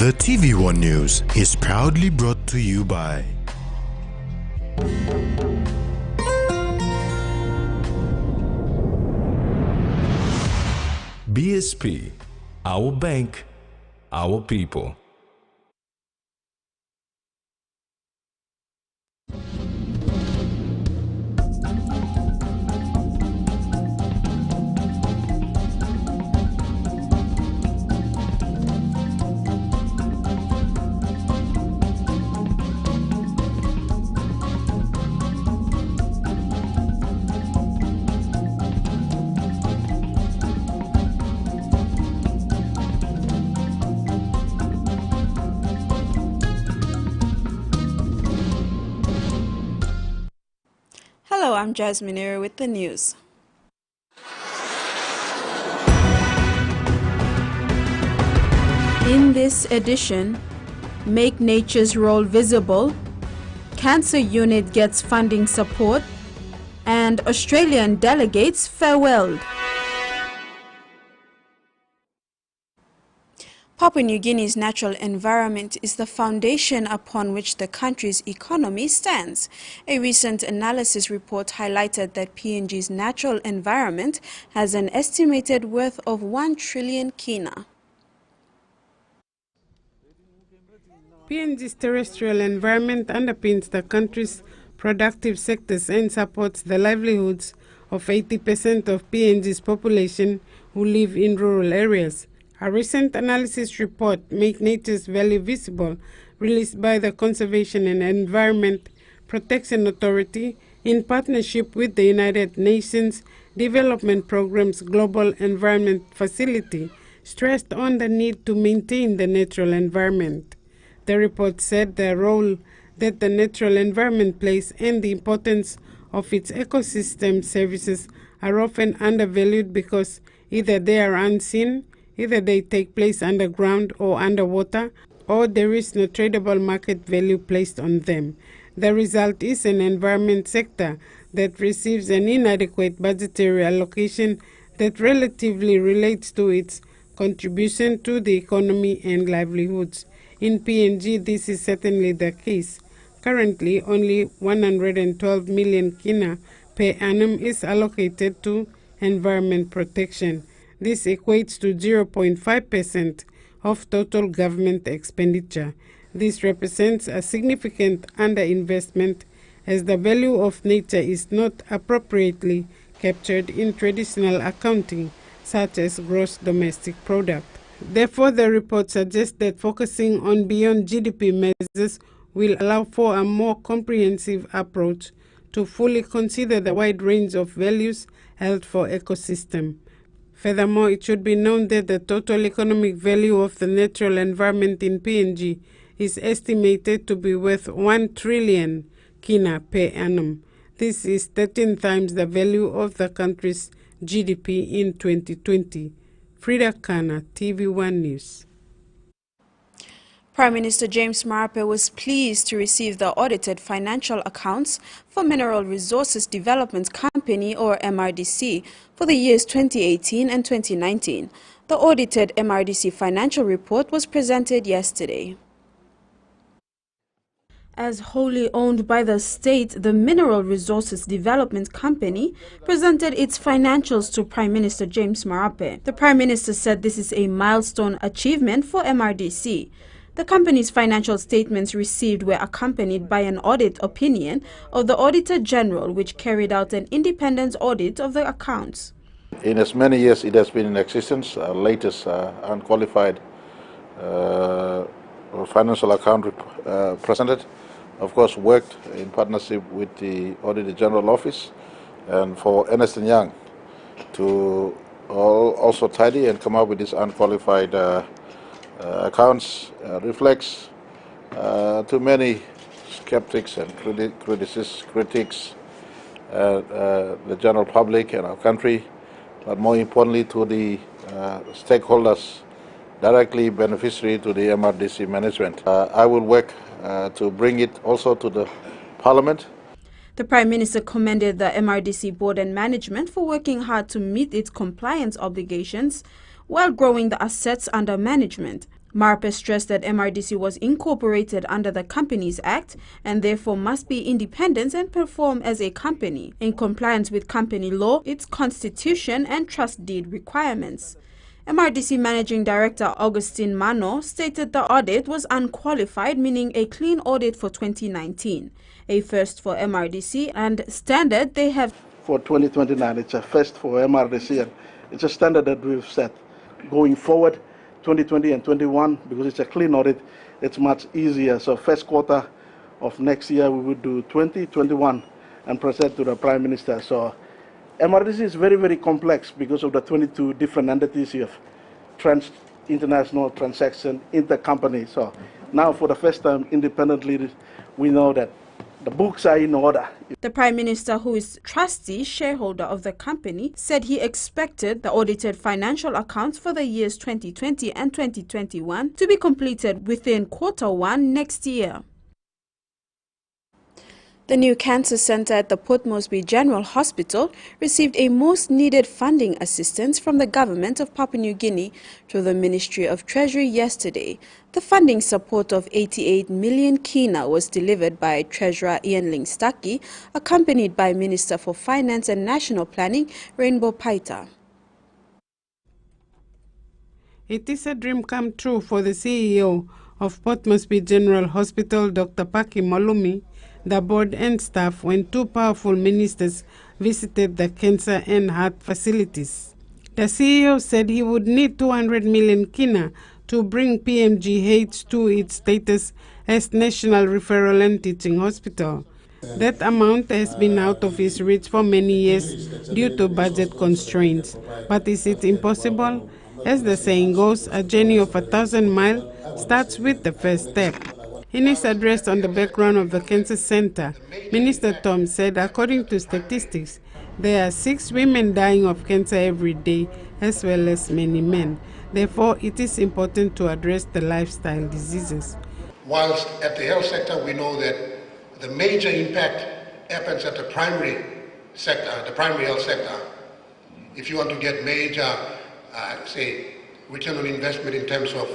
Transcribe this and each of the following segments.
The TVWAN News is proudly brought to you by BSP, our bank, our people. Hello, I'm Jasmine Eri with the news. In this edition, Make Nature's Role Visible, Cancer Unit gets funding support, and Australian delegates farewelled. Papua New Guinea's natural environment is the foundation upon which the country's economy stands. A recent analysis report highlighted that PNG's natural environment has an estimated worth of 1 trillion kina. PNG's terrestrial environment underpins the country's productive sectors and supports the livelihoods of 80% of PNG's population who live in rural areas. A recent analysis report, Make Nature's Value Visible, released by the Conservation and Environment Protection Authority in partnership with the United Nations Development Programme's Global Environment Facility, stressed on the need to maintain the natural environment. The report said the role that the natural environment plays and the importance of its ecosystem services are often undervalued because either they are unseen, either they take place underground or underwater, or there is no tradable market value placed on them. The result is an environment sector that receives an inadequate budgetary allocation that relatively relates to its contribution to the economy and livelihoods. In PNG, this is certainly the case. Currently, only 112 million kina per annum is allocated to environment protection. This equates to 0.5% of total government expenditure. This represents a significant underinvestment as the value of nature is not appropriately captured in traditional accounting, such as gross domestic product. Therefore, the report suggests that focusing on beyond GDP measures will allow for a more comprehensive approach to fully consider the wide range of values held for ecosystem. Furthermore, it should be known that the total economic value of the natural environment in PNG is estimated to be worth 1 trillion kina per annum. This is 13 times the value of the country's GDP in 2020. Frida Kana, TVWAN News. Prime Minister James Marape was pleased to receive the audited financial accounts for Mineral Resources Development Company, or MRDC, for the years 2018 and 2019. The audited MRDC financial report was presented yesterday. As wholly owned by the state, the Mineral Resources Development Company presented its financials to Prime Minister James Marape. The Prime Minister said this is a milestone achievement for MRDC. The company's financial statements received were accompanied by an audit opinion of the Auditor General, which carried out an independent audit of the accounts. In as many years it has been in existence, latest unqualified financial account presented, of course, worked in partnership with the Auditor General Office and for Ernst & Young to also tidy and come up with this unqualified accounts reflects to many skeptics and critics, the general public and our country, but more importantly to the stakeholders directly beneficiary to the MRDC management. I will work to bring it also to the Parliament. The Prime Minister commended the MRDC board and management for working hard to meet its compliance obligations while growing the assets under management. Marape stressed that MRDC was incorporated under the Companies Act and therefore must be independent and perform as a company in compliance with company law, its constitution and trust deed requirements. MRDC Managing Director Augustine Mano stated the audit was unqualified, meaning a clean audit for 2019, a first for MRDC and standard they have. For 2029, it's a first for MRDC and it's a standard that we've set. Going forward, 2020 and 21, because it's a clean audit, it's much easier. So first quarter of next year, we will do 2021 and present to the Prime Minister. So MRDC is very, very complex because of the 22 different entities you have, international transaction, intercompany. So now for the first time independently, we know that the books are in order. The Prime Minister, who is trustee shareholder of the company, said he expected the audited financial accounts for the years 2020 and 2021 to be completed within Q1 next year. The new cancer center at the Port Moresby General Hospital received a most needed funding assistance from the government of Papua New Guinea through the Ministry of Treasury yesterday. The funding support of 88 million kina was delivered by Treasurer Ian Lingstaki, accompanied by Minister for Finance and National Planning, Rainbow Paita. It is a dream come true for the CEO of Port Moresby General Hospital, Dr. Paki Malumi, the board and staff when two powerful ministers visited the cancer and heart facilities. The CEO said he would need 200 million kina to bring PMGH to its status as National Referral and Teaching Hospital. That amount has been out of his reach for many years due to budget constraints. But is it impossible? As the saying goes, a journey of 1,000 miles starts with the first step. In his address on the background of the Cancer Center, Minister Tom said, according to statistics, there are 6 women dying of cancer every day, as well as many men. Therefore, it is important to address the lifestyle diseases. Whilst at the health sector, we know that the major impact happens at the primary sector, the primary health sector. If you want to get major, say, return on investment in terms of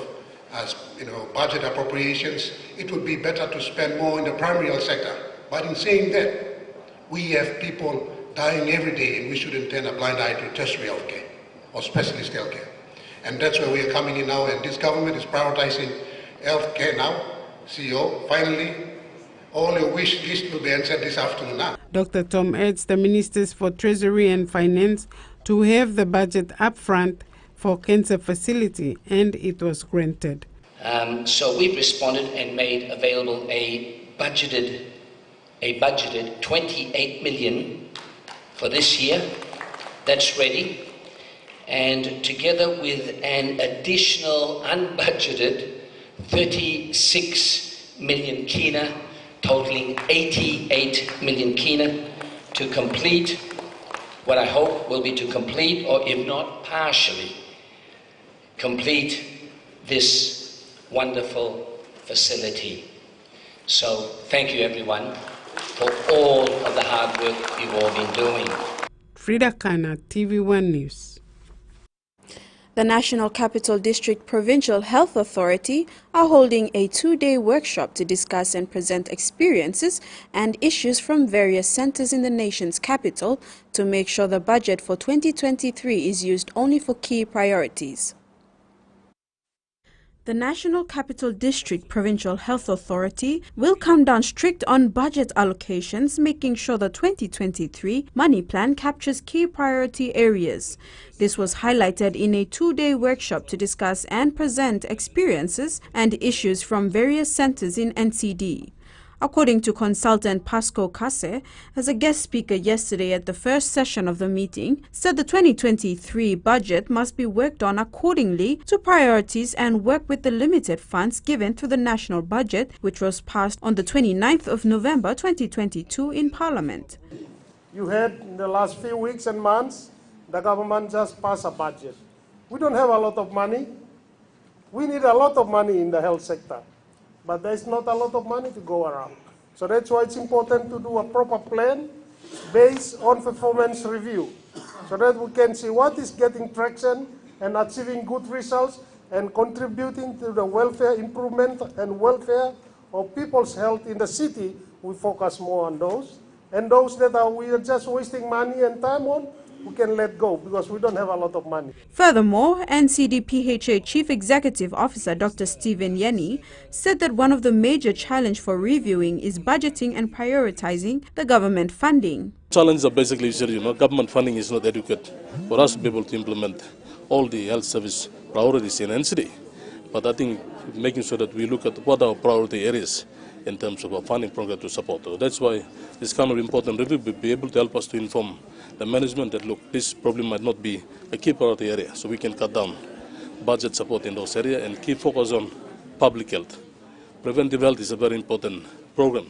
budget appropriations, it would be better to spend more in the primary health sector. But in saying that, we have people dying every day and we shouldn't turn a blind eye to tertiary health care or specialist health care. And that's where we are coming in now, and this government is prioritizing health care now. CEO, finally, all your wish list will be answered this afternoon now. Dr. Tom urged the ministers for Treasury and Finance to have the budget upfront for cancer facility, and it was granted. So we've responded and made available a budgeted 28 million for this year. That's ready. And together with an additional unbudgeted 36 million kina, totaling 88 million kina, to complete what I hope will be to complete, or if not partially, complete this wonderful facility. So thank you everyone for all of the hard work you've all been doing. Frida Kana, TV1 News. The National Capital District Provincial Health Authority are holding a 2-day workshop to discuss and present experiences and issues from various centers in the nation's capital to make sure the budget for 2023 is used only for key priorities. The National Capital District Provincial Health Authority will come down strict on budget allocations, making sure the 2023 money plan captures key priority areas. This was highlighted in a 2-day workshop to discuss and present experiences and issues from various centers in NCD. According to consultant Pasco Kase, as a guest speaker yesterday at the first session of the meeting, said the 2023 budget must be worked on accordingly to priorities and work with the limited funds given through the national budget, which was passed on the 29th of November 2022 in Parliament. You heard in the last few weeks and months, the government just passed a budget. We don't have a lot of money. We need a lot of money in the health sector. But there's not a lot of money to go around. So that's why it's important to do a proper plan based on performance review, so that we can see what is getting traction and achieving good results, and contributing to the welfare improvement and welfare of people's health in the city, we focus more on those. And those that we are just wasting money and time on, we can let go because we don't have a lot of money. Furthermore, NCDPHA Chief Executive Officer Dr. Stephen Yenny said that one of the major challenges for reviewing is budgeting and prioritizing the government funding. Challenges are basically, government funding is not adequate for us to be able to implement all the health service priorities in NCD. But I think making sure that we look at what are our priority areas in terms of our funding program to support. So that's why this kind of important review will be able to help us to inform the management that, look, this problem might not be a key priority area, so we can cut down budget support in those areas and keep focus on public health. Preventive health is a very important program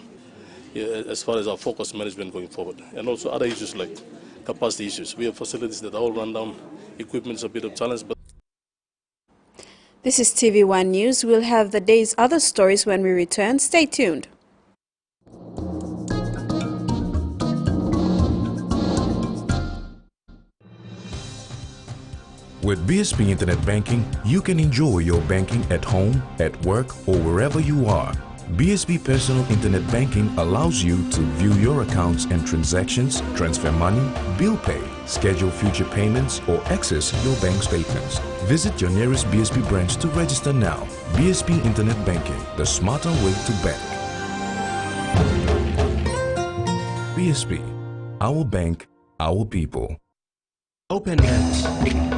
as far as our focus management going forward. And also other issues like capacity issues. We have facilities that are all run down, equipment's a bit of challenge. But This is TVWAN News. We'll have the day's other stories when we return. Stay tuned. With BSP Internet Banking, you can enjoy your banking at home, at work, or wherever you are. BSP Personal Internet Banking allows you to view your accounts and transactions, transfer money, bill pay, schedule future payments, or access your bank statements. Visit your nearest BSP branch to register now. BSP Internet Banking, the smarter way to bank. BSP, our bank, our people. OpenNet.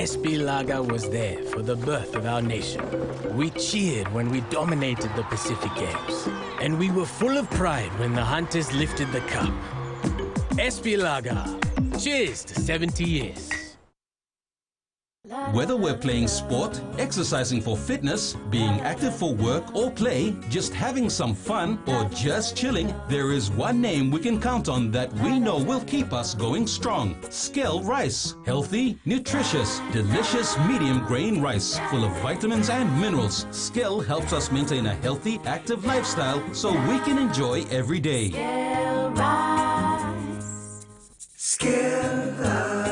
SP Lager was there for the birth of our nation. We cheered when we dominated the Pacific Games. And we were full of pride when the Hunters lifted the cup. SP Lager, cheers to 70 years. Whether we're playing sport, exercising for fitness, being active for work or play, just having some fun, or just chilling, there is one name we can count on that we know will keep us going strong. Skell Rice. Healthy, nutritious, delicious medium grain rice full of vitamins and minerals. Skell helps us maintain a healthy, active lifestyle so we can enjoy every day. Skell Rice. Skell Rice.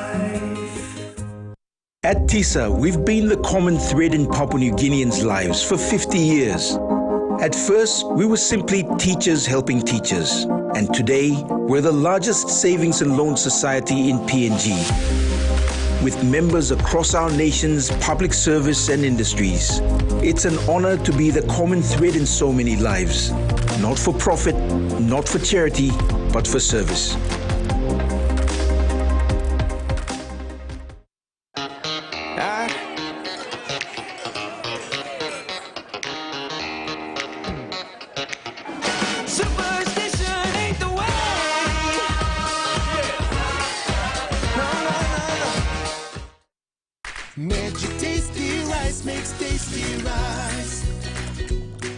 At TISA, we've been the common thread in Papua New Guineans' lives for 50 years. At first, we were simply teachers helping teachers. And today, we're the largest savings and loan society in PNG. With members across our nation's public service and industries. It's an honor to be the common thread in so many lives. Not for profit, not for charity, but for service.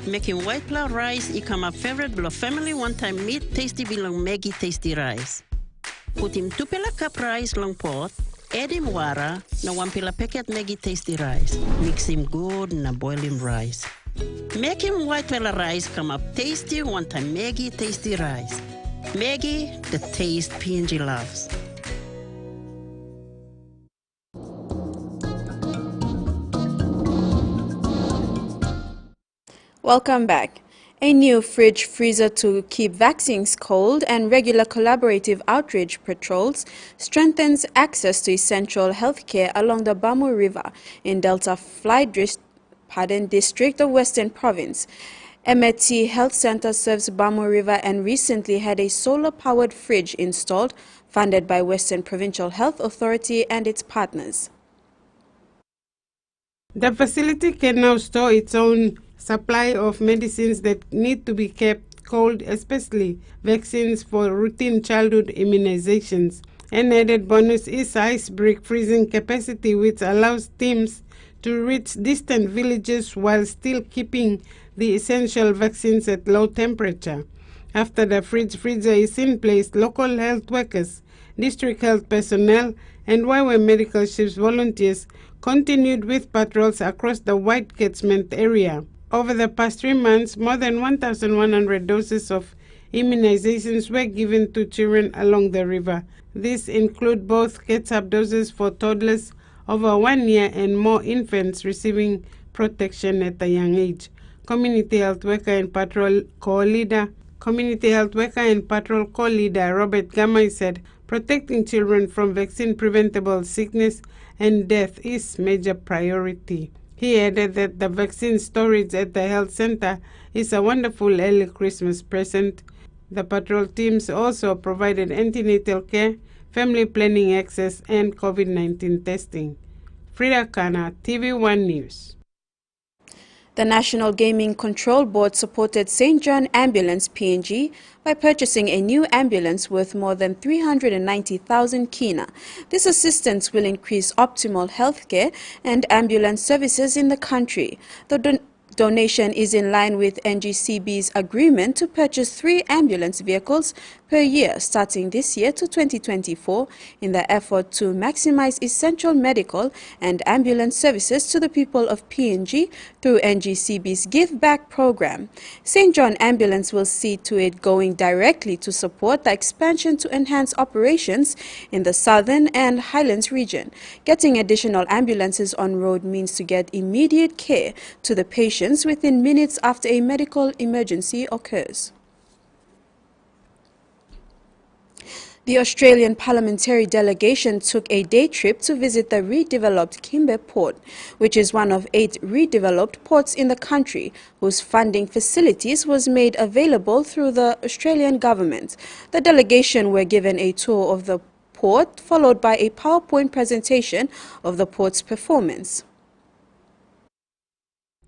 Making white flour rice become a favorite below family one-time meat tasty belong Maggie tasty rice. Put him 2 pela cup rice long pot, add him water, na 1 pela packet Maggie tasty rice. Mix him good na boil him rice. Make him white pela rice come up tasty one-time Maggie tasty rice. Maggie, the taste PNG loves. Welcome back. A new fridge freezer to keep vaccines cold and regular collaborative outreach patrols strengthens access to essential healthcare along the Bamu River in Delta Fly District of Western Province. Emeti Health Center serves Bamu River and recently had a solar-powered fridge installed, funded by Western Provincial Health Authority and its partners. The facility can now store its own supply of medicines that need to be kept cold, especially vaccines for routine childhood immunizations. An added bonus is ice brick freezing capacity, which allows teams to reach distant villages while still keeping the essential vaccines at low temperature. After the freezer is in place, local health workers, district health personnel, and YWAM medical ships volunteers continued with patrols across the wide catchment area. Over the past 3 months, more than 1,100 doses of immunizations were given to children along the river. These include both catch-up doses for toddlers over 1 year and more infants receiving protection at a young age. Community health worker and patrol co-leader Robert Gamay said protecting children from vaccine-preventable sickness and death is major priority. He added that the vaccine storage at the health center is a wonderful early Christmas present. The patrol teams also provided antenatal care, family planning access, and COVID-19 testing. Frida Kana, TVWAN News. The National Gaming Control Board supported St. John Ambulance PNG by purchasing a new ambulance worth more than 390,000 kina. This assistance will increase optimal healthcare and ambulance services in the country. The donation is in line with NGCB's agreement to purchase 3 ambulance vehicles per year starting this year to 2024 in the effort to maximize essential medical and ambulance services to the people of PNG through NGCB's Give Back program. St. John Ambulance will see to it going directly to support the expansion to enhance operations in the Southern and Highlands region. Getting additional ambulances on road means to get immediate care to the patients within minutes after a medical emergency occurs. The Australian parliamentary delegation took a day trip to visit the redeveloped Kimbe Port, which is one of 8 redeveloped ports in the country, whose funding facilities was made available through the Australian government. The delegation were given a tour of the port, followed by a PowerPoint presentation of the port's performance.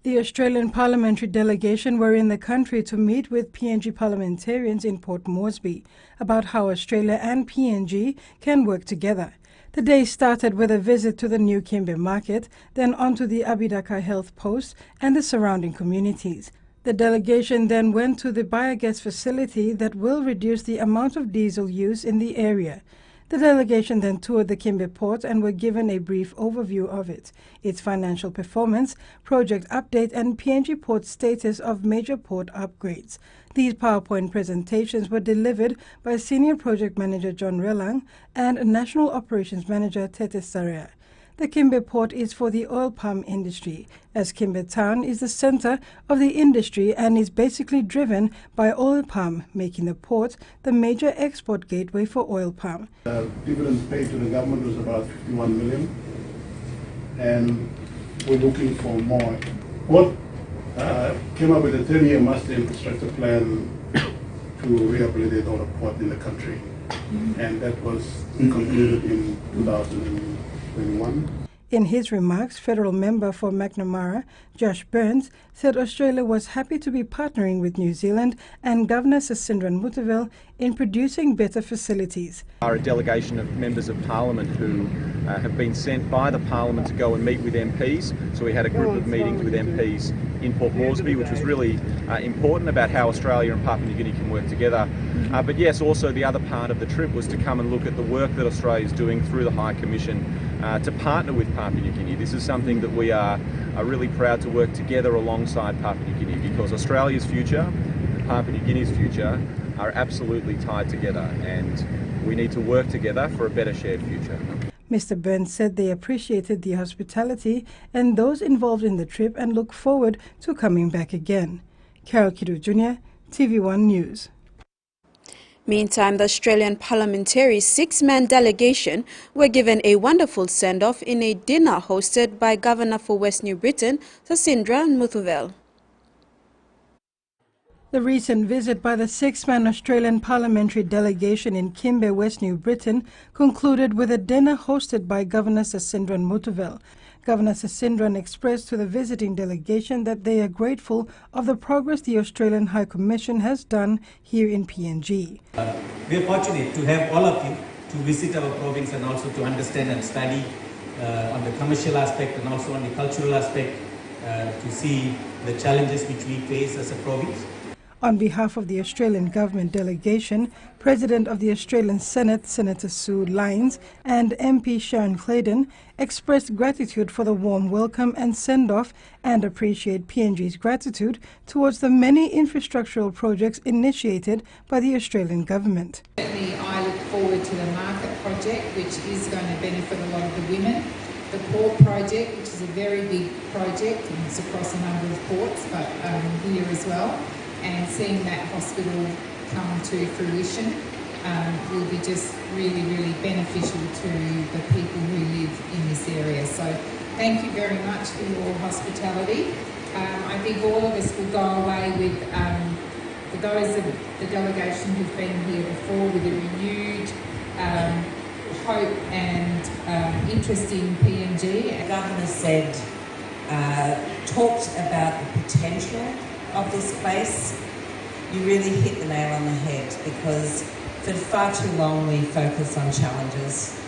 The Australian parliamentary delegation were in the country to meet with PNG parliamentarians in Port Moresby about how Australia and PNG can work together. The day started with a visit to the new Kimbe market, then onto the Abidaka Health Post and the surrounding communities. The delegation then went to the biogas facility that will reduce the amount of diesel use in the area. The delegation then toured the Kimbe port and were given a brief overview of it, its financial performance, project update and PNG port status of major port upgrades. These PowerPoint presentations were delivered by Senior Project Manager John Relang and National Operations Manager Tete Sarea. The Kimbe port is for the oil palm industry, as Kimbe town is the center of the industry and is basically driven by oil palm, making the port the major export gateway for oil palm. Dividends paid to the government was about 51 million, and we're looking for more. What came up with a 10-year master infrastructure plan to rehabilitate all the port in the country, and that was concluded in 2021. In his remarks, federal member for McNamara, Josh Burns, said Australia was happy to be partnering with New Zealand and Governor Sasindran Mutavell in producing better facilities. Are a delegation of members of Parliament who have been sent by the Parliament to go and meet with MPs. So we had a group of meetings with MPs in Port Moresby, which was really important about how Australia and Papua New Guinea can work together. But yes, also the other part of the trip was to come and look at the work that Australia is doing through the High Commission to partner with Papua New Guinea. This is something that we are really proud to work together alongside Papua New Guinea, because Australia's future and Papua New Guinea's future are absolutely tied together, and we need to work together for a better shared future. Mr. Burns said they appreciated the hospitality and those involved in the trip and look forward to coming back again. Carol Kidu Jr., TV1 News. Meantime, the Australian parliamentary 6-man delegation were given a wonderful send-off in a dinner hosted by Governor for West New Britain, Sasindran Mutavell. The recent visit by the 6-man Australian parliamentary delegation in Kimbe, West New Britain, concluded with a dinner hosted by Governor Sasindran Mutavell. Governor Sasindran expressed to the visiting delegation that they are grateful of the progress the Australian High Commission has done here in PNG. We are fortunate to have all of you to visit our province and also to understand and study on the commercial aspect and also on the cultural aspect to see the challenges which we face as a province. On behalf of the Australian government delegation, President of the Australian Senate, Senator Sue Lines, and MP Sharon Claydon expressed gratitude for the warm welcome and send-off and appreciate PNG's gratitude towards the many infrastructural projects initiated by the Australian government. Certainly, I look forward to the market project, which is going to benefit a lot of the women. The port project, which is a very big project, and it's across a number of ports, but here as well. And seeing that hospital come to fruition will be just really, really beneficial to the people who live in this area. So thank you very much for your hospitality. I think all of us will go away with, for those of the delegation who've been here before, with a renewed hope and interest in PNG. The Governor said, talked about the potential of this place. You really hit the nail on the head, because for far too long we focus on challenges.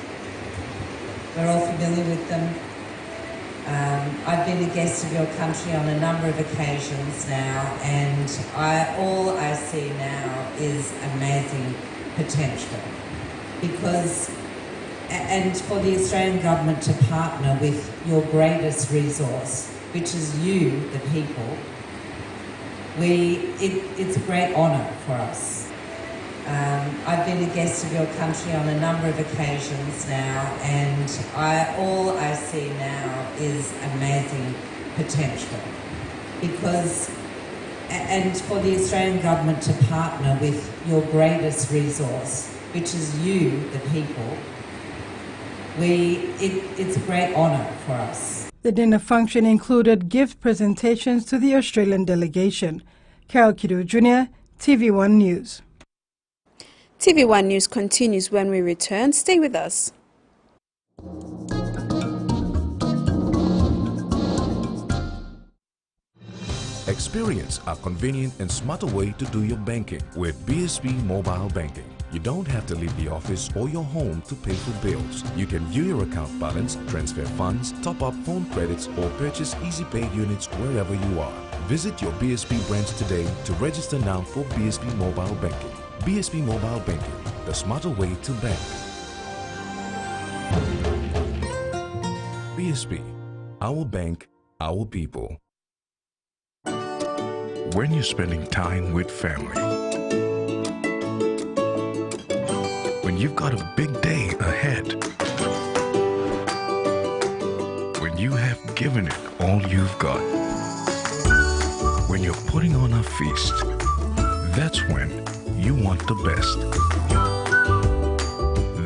We're all familiar with them. I've been a guest of your country on a number of occasions now, and all I see now is amazing potential. And for the Australian government to partner with your greatest resource, which is you, the people, it's a great honour for us. I've been a guest of your country on a number of occasions now, and all I see now is amazing potential. And for the Australian government to partner with your greatest resource, which is you, the people, it's a great honour for us. The dinner function included gift presentations to the Australian delegation. Carol Kidu Jr., TV1 News. TV1 News continues when we return. Stay with us. Experience a convenient and smarter way to do your banking with BSB Mobile Banking. You don't have to leave the office or your home to pay for bills. You can view your account balance, transfer funds, top up phone credits, or purchase easy paid units wherever you are. Visit your BSB branch today to register now for BSB Mobile Banking. BSB Mobile Banking, the smarter way to bank. BSB, our bank, our people. When you're spending time with family, when you've got a big day ahead, when you have given it all you've got, when you're putting on a feast, that's when you want the best.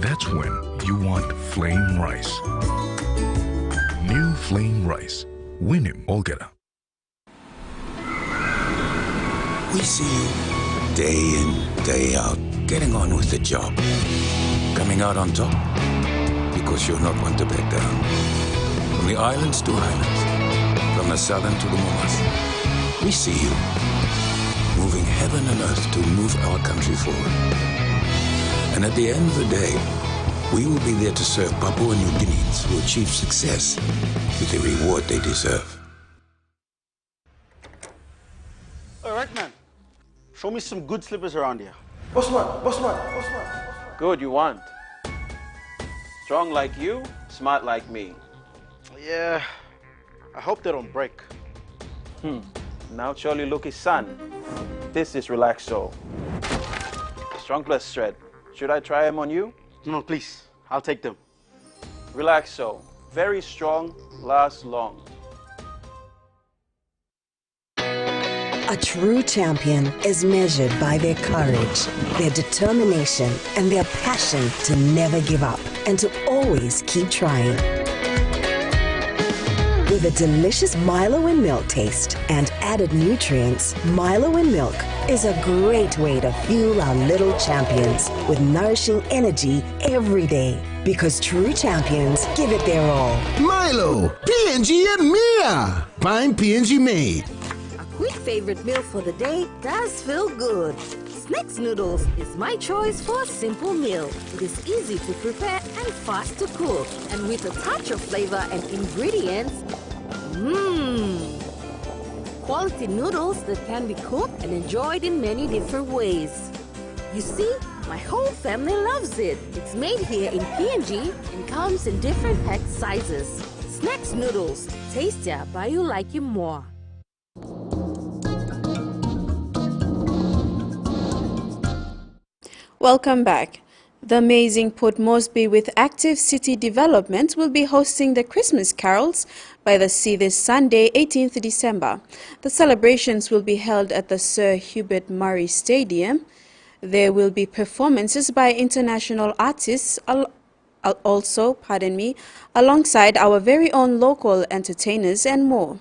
That's when you want flame rice. New flame rice. Win him, Olgeta. We see you day in, day out, getting on with the job. Coming out on top, because you're not one to back down. From the islands to islands, from the southern to the north, we see you, moving heaven and earth to move our country forward. And at the end of the day, we will be there to serve Papua New Guineans who achieve success with the reward they deserve. All right, man. Show me some good slippers around here. Boss man, boss man, boss man. Good, you want. Strong like you, smart like me. Yeah, I hope they don't break. Now surely look his son. This is Relaxo. Strong plus shred. Should I try them on you? No, please. I'll take them. Relaxo. Very strong, lasts long. A true champion is measured by their courage, their determination, and their passion to never give up and to always keep trying. With a delicious Milo in milk taste and added nutrients, Milo in milk is a great way to fuel our little champions with nourishing energy every day. Because true champions give it their all. Milo, PNG and Mia. Prime PNG made. Quick favorite meal for the day does feel good. Snacks noodles is my choice for a simple meal. It is easy to prepare and fast to cook. And with a touch of flavor and ingredients, quality noodles that can be cooked and enjoyed in many different ways. You see, my whole family loves it. It's made here in PNG and comes in different pack sizes. Snacks noodles, tastier but you like it more. Welcome back. The amazing Port Moresby with active city development will be hosting the Christmas carols by the sea this Sunday, 18th December. The celebrations will be held at the Sir Hubert Murray Stadium. There will be performances by international artists alongside our very own local entertainers and more.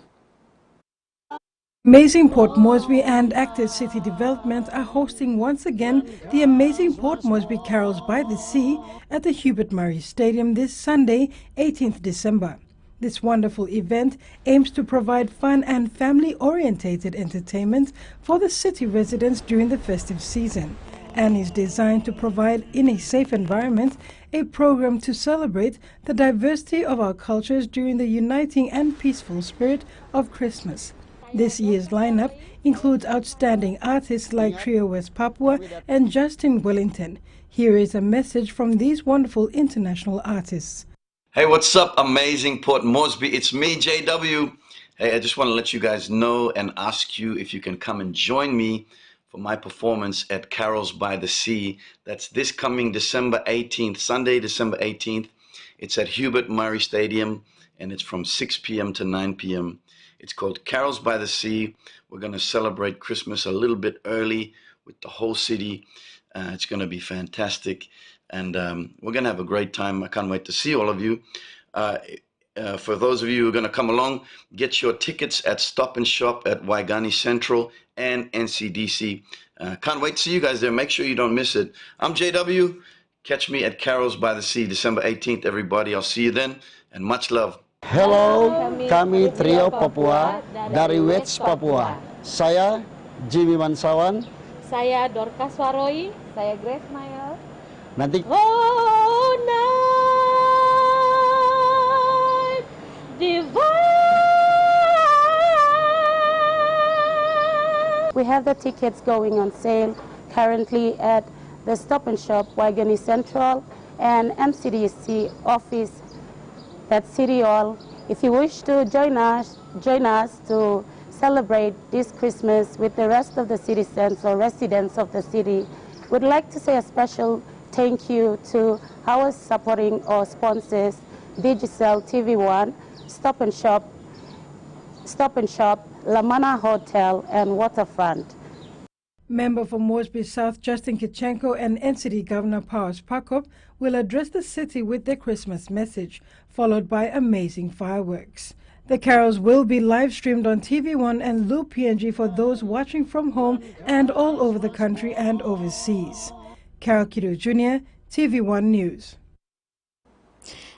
Amazing Port Moresby and Active City Development are hosting once again the Amazing Port Moresby Carols by the Sea at the Hubert Murray Stadium this Sunday, 18th December. This wonderful event aims to provide fun and family-orientated entertainment for the city residents during the festive season and is designed to provide, in a safe environment, a program to celebrate the diversity of our cultures during the uniting and peaceful spirit of Christmas. This year's lineup includes outstanding artists like Trio West Papua and Justin Wellington. Here is a message from these wonderful international artists. Hey, what's up, amazing Port Moresby? It's me, JW. Hey, I just want to let you guys know and ask you if you can come and join me for my performance at Carols by the Sea. That's this coming December 18th, Sunday, December 18th. It's at Hubert Murray Stadium, and it's from 6 p.m. to 9 p.m. It's called Carols by the Sea. We're going to celebrate Christmas a little bit early with the whole city. It's going to be fantastic. And we're going to have a great time. I can't wait to see all of you. For those of you who are going to come along, get your tickets at Stop and Shop at Waigani Central and NCDC. Can't wait to see you guys there. Make sure you don't miss it. I'm JW. Catch me at Carols by the Sea, December 18th, everybody. I'll see you then, and much love. Hello, kami Trio Papua dari West Papua. Saya Jimmy Mansawan. Saya Dorcas Waroi. Saya Grace Mayer. Nanti. Oh, night divine. We have the tickets going on sale currently at the Stop and Shop, Waigani Central, and MCDC office at City Hall. If you wish to join us to celebrate this Christmas with the rest of the citizens or residents of the city, we'd like to say a special thank you to our supporting or sponsors, Digicel, TVWAN, Stop and Shop, Lamana Hotel, and Waterfront. Member for Moresby South Justin Kichenko and NCD Governor Powers Pakop will address the city with their Christmas message, followed by amazing fireworks. The carols will be live-streamed on TV1 and Loop PNG for those watching from home and all over the country and overseas. Carol Kido Jr., TV1 News.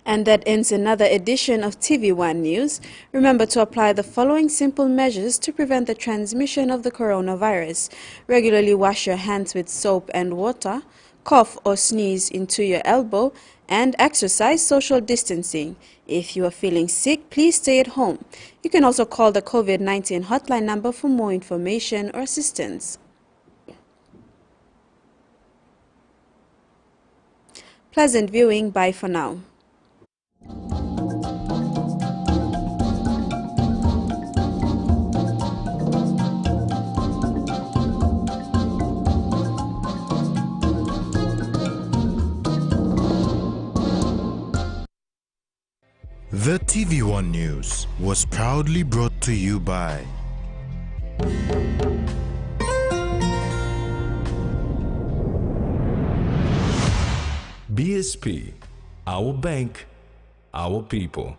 And that ends another edition of TV1 News. Remember to apply the following simple measures to prevent the transmission of the coronavirus. Regularly wash your hands with soap and water, cough or sneeze into your elbow, and exercise social distancing. If you are feeling sick, please stay at home. You can also call the COVID-19 hotline number for more information or assistance. Pleasant viewing. Bye for now. The TV1 News was proudly brought to you by BSP, our bank, our people.